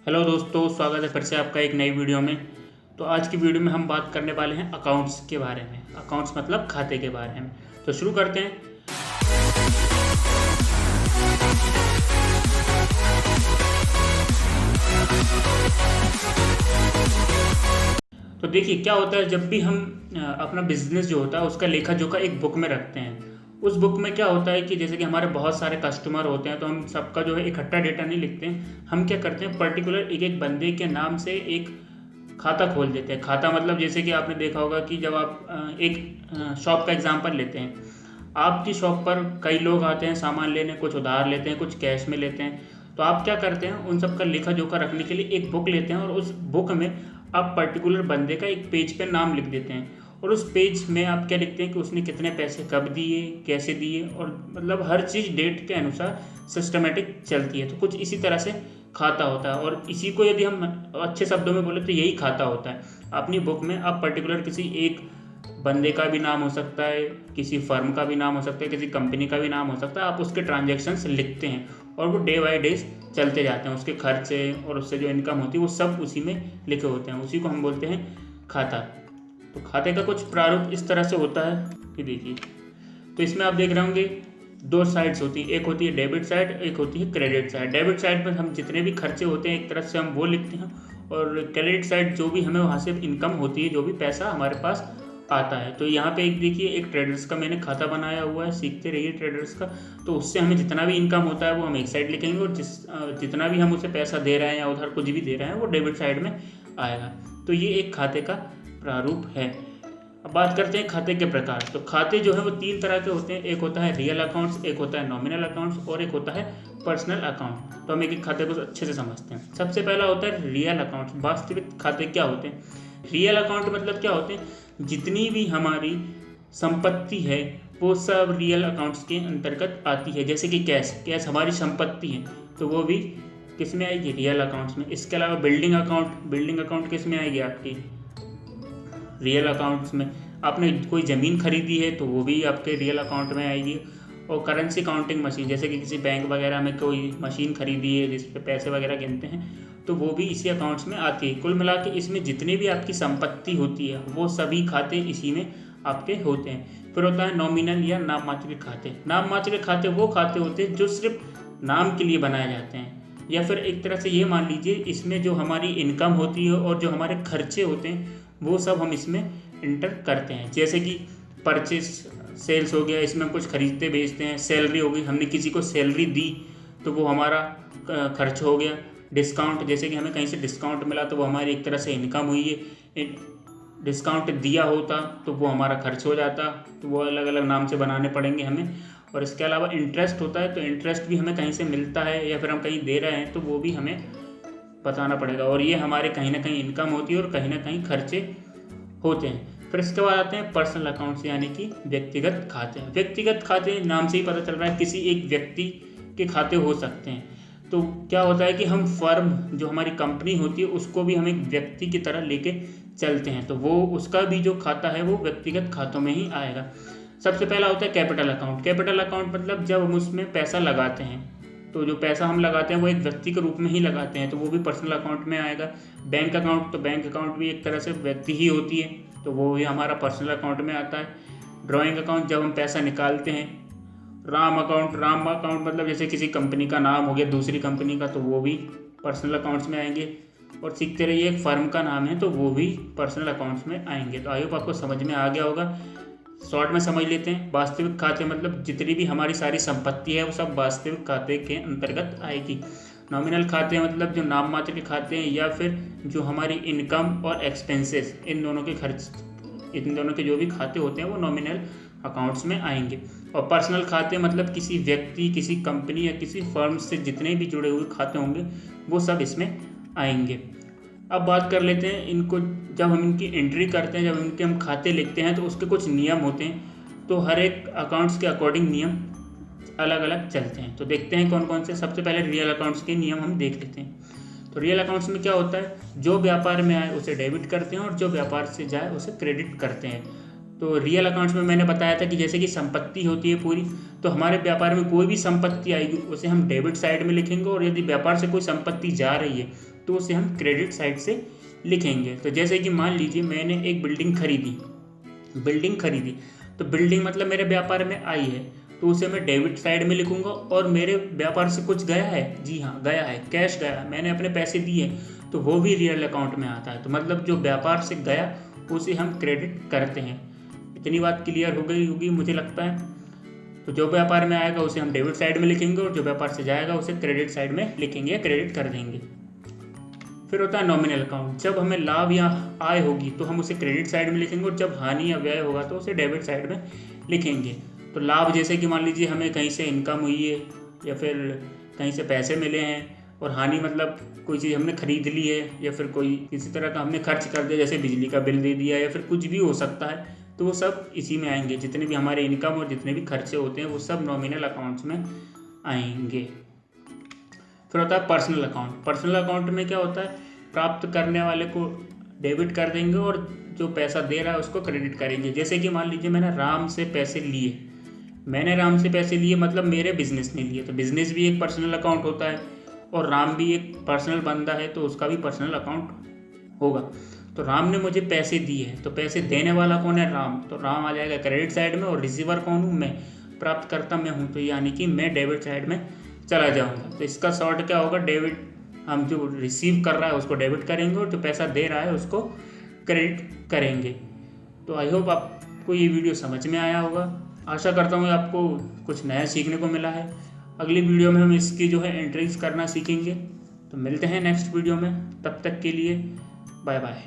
Hello दोस्तों, स्वागत है फिर से आपका एक नई वीडियो में। तो आज की वीडियो में हम बात करने वाले हैं अकाउंट्स के बारे में। अकाउंट्स मतलब खाते के बारे में। तो शुरू करते हैं। तो देखिए क्या होता है, जब भी हम अपना बिजनेस जो होता है उसका लेखा जोखा एक बुक में रखते हैं। उस बुक में क्या होता है कि जैसे कि हमारे बहुत सारे कस्टमर होते हैं, तो हम सबका जो है इकट्ठा डेटा नहीं लिखते हैं। हम क्या करते हैं, पर्टिकुलर एक एक बंदे के नाम से एक खाता खोल देते हैं। खाता मतलब जैसे कि आपने देखा होगा कि जब आप एक शॉप का एग्जांपल लेते हैं, आपकी शॉप पर कई लोग आते हैं सामान लेने, कुछ उधार लेते हैं, कुछ कैश में लेते हैं। तो आप क्या करते हैं, उन सब का लेखा जोखा रखने के लिए एक बुक लेते हैं और उस बुक में आप पर्टिकुलर बंदे का एक पेज पे नाम लिख देते हैं। और उस पेज में आप क्या लिखते हैं कि उसने कितने पैसे कब दिए, कैसे दिए, और मतलब हर चीज़ डेट के अनुसार सिस्टमेटिक चलती है। तो कुछ इसी तरह से खाता होता है। और इसी को यदि हम अच्छे शब्दों में बोले तो यही खाता होता है। अपनी बुक में आप पर्टिकुलर किसी एक बंदे का भी नाम हो सकता है, किसी फर्म का भी नाम हो सकता है, किसी कंपनी का भी नाम हो सकता है, आप उसके ट्रांजैक्शंस लिखते हैं और वो डे बाय डे चलते जाते हैं। उसके खर्चे और उससे जो इनकम होती है वो सब उसी में लिखे होते हैं। उसी को हम बोलते हैं खाता। तो खाते का कुछ प्रारूप इस तरह से होता है कि देखिए, तो इसमें आप देख रहे होंगे दो साइड्स होती है। एक होती है डेबिट साइड, एक होती है क्रेडिट साइड। डेबिट साइड पर हम जितने भी खर्चे होते हैं एक तरह से हम वो लिखते हैं, और क्रेडिट साइड जो भी हमें वहाँ से इनकम होती है, जो भी पैसा हमारे पास आता है। तो यहाँ पे एक देखिए, एक ट्रेडर्स का मैंने खाता बनाया हुआ है, सीखते रहिए ट्रेडर्स का। तो उससे हमें जितना भी इनकम होता है वो हम एक साइड लिखेंगे, और जितना भी हम उसे पैसा दे रहे हैं या उधर कुछ भी दे रहे हैं वो डेबिट साइड में आएगा। तो ये एक खाते का प्रारूप है। अब बात करते हैं खाते के प्रकार। तो खाते जो है वो तीन तरह के होते हैं। एक होता है रियल अकाउंट्स, एक होता है नॉमिनल अकाउंट्स, और एक होता है पर्सनल अकाउंट। तो हम एक एक खाते को अच्छे से समझते हैं। सबसे पहला होता है रियल अकाउंट्स। वास्तविक खाते क्या होते हैं? रियल अकाउंट मतलब क्या होते हैं, जितनी भी हमारी संपत्ति है वो सब रियल अकाउंट्स के अंतर्गत आती है। जैसे कि कैश, कैश हमारी संपत्ति है, तो वो भी किस में आएगी? रियल अकाउंट्स में। इसके अलावा बिल्डिंग अकाउंट, बिल्डिंग अकाउंट किस में आएगी? आपकी रियल अकाउंट्स में। आपने कोई ज़मीन खरीदी है तो वो भी आपके रियल अकाउंट में आएगी। और करेंसी काउंटिंग मशीन, जैसे कि किसी बैंक वगैरह में कोई मशीन खरीदी है जिस पे पैसे वगैरह गिनते हैं, तो वो भी इसी अकाउंट्स में आती है। कुल मिला के इसमें जितने भी आपकी संपत्ति होती है वो सभी खाते इसी में आपके होते हैं। फिर होता है नॉमिनल या नाम मात्र के खाते। नाम मात्र के खाते वो खाते होते हैं जो सिर्फ नाम के लिए बनाए जाते हैं। या फिर एक तरह से ये मान लीजिए, इसमें जो हमारी इनकम होती है और जो हमारे खर्चे होते हैं वो सब हम इसमें इंटर करते हैं। जैसे कि परचेस, सेल्स हो गया, इसमें हम कुछ खरीदते बेचते हैं। सैलरी हो गई, हमने किसी को सैलरी दी तो वो हमारा खर्च हो गया। डिस्काउंट, जैसे कि हमें कहीं से डिस्काउंट मिला तो वो हमारी एक तरह से इनकम हुई है। डिस्काउंट दिया होता तो वो हमारा खर्च हो जाता, तो वो अलग अलग नाम से बनाने पड़ेंगे हमें। और इसके अलावा इंटरेस्ट होता है, तो इंटरेस्ट भी हमें कहीं से मिलता है या फिर हम कहीं दे रहे हैं तो वो भी हमें बताना पड़ेगा। और ये हमारे कहीं ना कहीं इनकम होती है और कहीं ना कहीं खर्चे होते हैं। फिर इसके बाद आते हैं पर्सनल अकाउंट्स, यानी कि व्यक्तिगत खाते। व्यक्तिगत खाते नाम से ही पता चल रहा है किसी एक व्यक्ति के खाते हो सकते हैं। तो क्या होता है कि हम फर्म, जो हमारी कंपनी होती है, उसको भी हम एक व्यक्ति की तरह लेके चलते हैं, तो वो उसका भी जो खाता है वो व्यक्तिगत खातों में ही आएगा। सबसे पहला होता है कैपिटल अकाउंट। कैपिटल अकाउंट मतलब जब हम उसमें पैसा लगाते हैं, तो जो पैसा हम लगाते हैं वो एक व्यक्ति के रूप में ही लगाते हैं, तो वो भी पर्सनल अकाउंट में आएगा। बैंक अकाउंट, तो बैंक अकाउंट भी एक तरह से व्यक्ति ही होती है, तो वो भी हमारा पर्सनल अकाउंट में आता है। ड्राइंग अकाउंट, जब हम पैसा निकालते हैं। राम अकाउंट, राम अकाउंट मतलब जैसे किसी कंपनी का नाम हो गया दूसरी कंपनी का, तो वो भी पर्सनल अकाउंट्स में आएंगे। और सीखते रहिए, एक फर्म का नाम है तो वो भी पर्सनल अकाउंट्स में आएंगे। तो आई होप आपको समझ में आ गया होगा। शॉर्ट में समझ लेते हैं। वास्तविक खाते मतलब जितनी भी हमारी सारी संपत्ति है वो सब वास्तविक खाते के अंतर्गत आएगी। नॉमिनल खाते मतलब जो नाम मात्र के खाते हैं, या फिर जो हमारी इनकम और एक्सपेंसेस, इन दोनों के खर्च, इन दोनों के जो भी खाते होते हैं वो नॉमिनल अकाउंट्स में आएंगे। और पर्सनल खाते मतलब किसी व्यक्ति, किसी कंपनी या किसी फर्म से जितने भी जुड़े हुए खाते होंगे वो सब इसमें आएंगे। अब बात कर लेते हैं इनको, जब हम इनकी एंट्री करते हैं, जब इनके हम खाते लिखते हैं तो उसके कुछ नियम होते हैं। तो हर एक अकाउंट्स के अकॉर्डिंग नियम अलग अलग चलते हैं। तो देखते हैं कौन कौन से। सबसे पहले रियल अकाउंट्स के नियम हम देख लेते हैं। तो रियल अकाउंट्स में क्या होता है, जो व्यापार में आए उसे डेबिट करते हैं और जो व्यापार से जाए उसे क्रेडिट करते हैं। तो रियल अकाउंट्स में मैंने बताया था कि जैसे कि संपत्ति होती है पूरी, तो हमारे व्यापार में कोई भी संपत्ति आएगी उसे हम डेबिट साइड में लिखेंगे, और यदि व्यापार से कोई संपत्ति जा रही है तो उसे हम क्रेडिट साइड से लिखेंगे। तो जैसे कि मान लीजिए मैंने एक बिल्डिंग खरीदी तो बिल्डिंग मतलब मेरे व्यापार में आई है, तो उसे मैं डेबिट साइड में लिखूंगा। और मेरे व्यापार से कुछ गया है, जी हाँ गया है, कैश गया है, मैंने अपने पैसे दिए, तो वो भी रियल अकाउंट में आता है। तो मतलब जो व्यापार से गया उसे हम क्रेडिट करते हैं। इतनी बात क्लियर हो गई होगी मुझे लगता है। तो जो व्यापार में आएगा उसे हम डेबिट साइड में लिखेंगे और जो व्यापार से जाएगा उसे क्रेडिट साइड में लिखेंगे या क्रेडिट कर देंगे। फिर होता है नॉमिनल अकाउंट। जब हमें लाभ या आय होगी तो हम उसे क्रेडिट साइड में लिखेंगे, और जब हानि या व्यय होगा तो उसे डेबिट साइड में लिखेंगे। तो लाभ जैसे कि मान लीजिए हमें कहीं से इनकम हुई है या फिर कहीं से पैसे मिले हैं, और हानि मतलब कोई चीज़ हमने खरीद ली है या फिर कोई किसी तरह का हमने खर्च कर दिया, जैसे बिजली का बिल दे दिया या फिर कुछ भी हो सकता है, तो वो सब इसी में आएंगे। जितने भी हमारे इनकम और जितने भी खर्चे होते हैं वो सब नॉमिनल अकाउंट्स में आएंगे। फिर होता है पर्सनल अकाउंट। पर्सनल अकाउंट में क्या होता है, प्राप्त करने वाले को डेबिट कर देंगे और जो पैसा दे रहा है उसको क्रेडिट करेंगे। जैसे कि मान लीजिए मैंने राम से पैसे लिए मतलब मेरे बिजनेस ने लिए, तो बिजनेस भी एक पर्सनल अकाउंट होता है और राम भी एक पर्सनल बंदा है, तो उसका भी पर्सनल अकाउंट होगा। तो राम ने मुझे पैसे दिए हैं, तो पैसे देने वाला कौन है, राम, तो राम आ जाएगा क्रेडिट साइड में, और रिसीवर कौन हूँ, मैं, प्राप्तकर्ता मैं हूँ, तो यानी कि मैं डेबिट साइड में चला जाऊँगा। तो इसका शॉर्ट क्या होगा, डेबिट, हम जो रिसीव कर रहा है उसको डेबिट करेंगे और जो पैसा दे रहा है उसको क्रेडिट करेंगे। तो आई होप आपको ये वीडियो समझ में आया होगा। आशा करता हूँ आपको कुछ नया सीखने को मिला है। अगली वीडियो में हम इसकी जो है एंट्रीज करना सीखेंगे। तो मिलते हैं नेक्स्ट वीडियो में, तब तक के लिए बाय बाय।